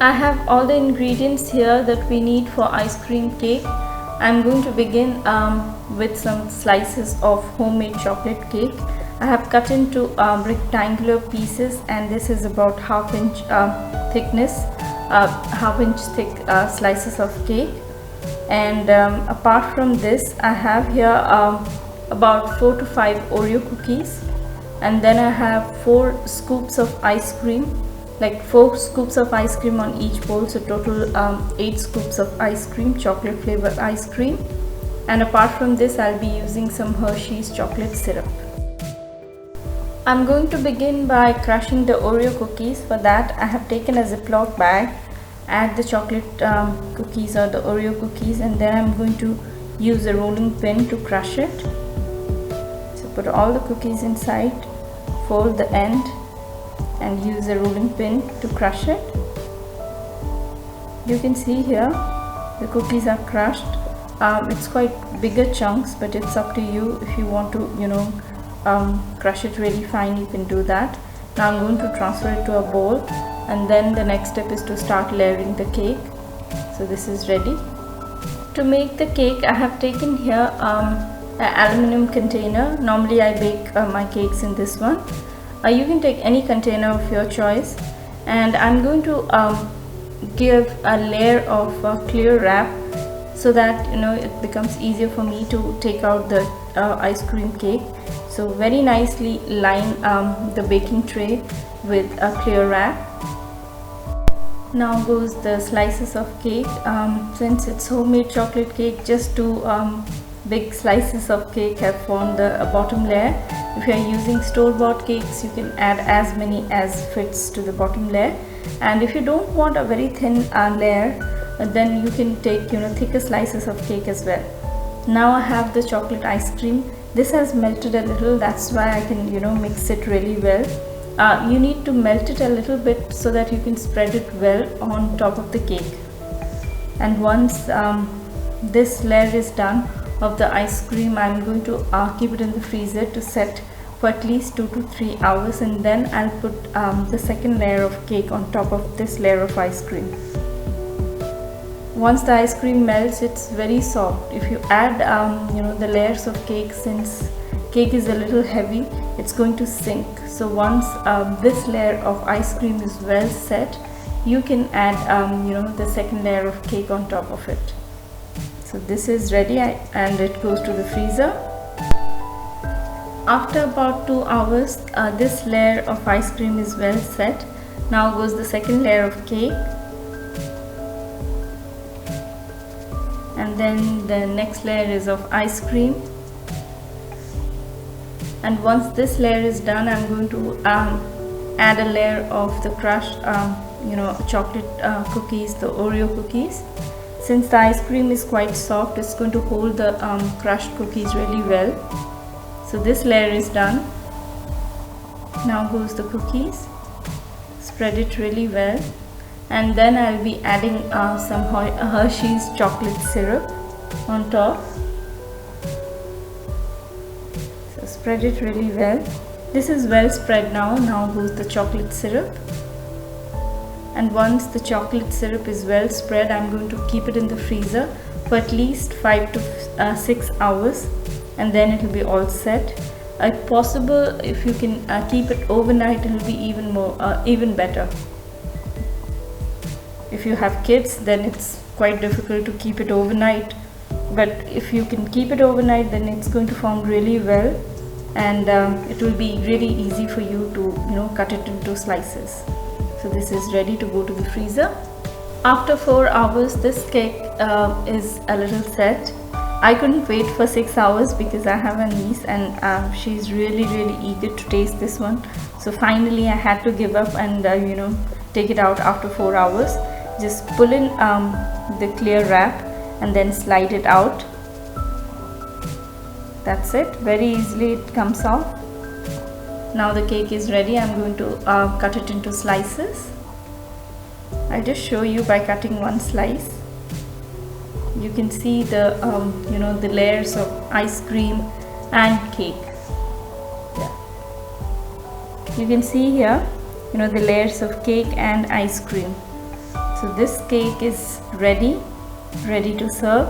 I have all the ingredients here that we need for ice cream cake. I'm going to begin with some slices of homemade chocolate cake. I have cut into rectangular pieces, and this is about half-inch thickness, half-inch thick slices of cake. And apart from this, I have here about 4 to 5 Oreo cookies, and then I have 4 scoops of ice cream, like 4 scoops of ice cream on each bowl, so total 8 scoops of ice cream, chocolate flavored ice cream. And apart from this, I'll be using some Hershey's chocolate syrup. I'm going to begin by crushing the Oreo cookies. For that, I have taken a Ziploc bag, add the chocolate cookies or the Oreo cookies, and then I'm going to use a rolling pin to crush it. So put all the cookies inside, fold the end, and use a rolling pin to crush it. You can see here the cookies are crushed. It's quite bigger chunks, but it's up to you. If you want to crush it really fine, you can do that. Now I'm going to transfer it to a bowl, and then the next step is to start layering the cake. So this is ready. To make the cake, I have taken here an aluminum container. Normally I bake my cakes in this one. You can take any container of your choice, and I'm going to give a layer of clear wrap so that it becomes easier for me to take out the ice cream cake. So very nicely line the baking tray with a clear wrap. Now goes the slices of cake. Since it's homemade chocolate cake, just 2 big slices of cake have formed the bottom layer. If you are using store-bought cakes, you can add as many as fits to the bottom layer. And if you don't want a very thin layer, then you can take thicker slices of cake as well. Now I have the chocolate ice cream. This has melted a little, that's why I can mix it really well. You need to melt it a little bit so that you can spread it well on top of the cake. And once this layer is done of the ice cream, I'm going to keep it in the freezer to set for at least 2 to 3 hours, and then I'll put the second layer of cake on top of this layer of ice cream. Once the ice cream melts, it's very soft. If you add the layers of cake, since cake is a little heavy, it's going to sink. So once this layer of ice cream is well set, you can add the second layer of cake on top of it. So this is ready, and it goes to the freezer. After about 2 hours, this layer of ice cream is well set. Now goes the second layer of cake, and then the next layer is of ice cream. And once this layer is done, I'm going to add a layer of the crushed chocolate cookies, the Oreo cookies. Since the ice cream is quite soft, it's going to hold the crushed cookies really well. So this layer is done. Now goes the cookies. Spread it really well, and then I'll be adding some Hershey's chocolate syrup on top. So spread it really well. This is well spread now. Now goes the chocolate syrup. And once the chocolate syrup is well spread, I'm going to keep it in the freezer for at least 5 to 6 hours, and then it will be all set. If possible, if you can keep it overnight, it will be even better. If you have kids, then it's quite difficult to keep it overnight, but if you can keep it overnight, then it's going to form really well, and it will be really easy for you to cut it into slices. So this is ready to go to the freezer. After 4 hours, this cake is a little set. I couldn't wait for 6 hours because I have a niece, and she's really eager to taste this one. So finally I had to give up and take it out after 4 hours. Just pull in the clear wrap and then slide it out. That's it. Very easily it comes off. Now the cake is ready. I'm going to cut it into slices. I'll just show you by cutting one slice. You can see the the layers of ice cream and cake. Yeah. You can see here the layers of cake and ice cream. So this cake is ready to serve.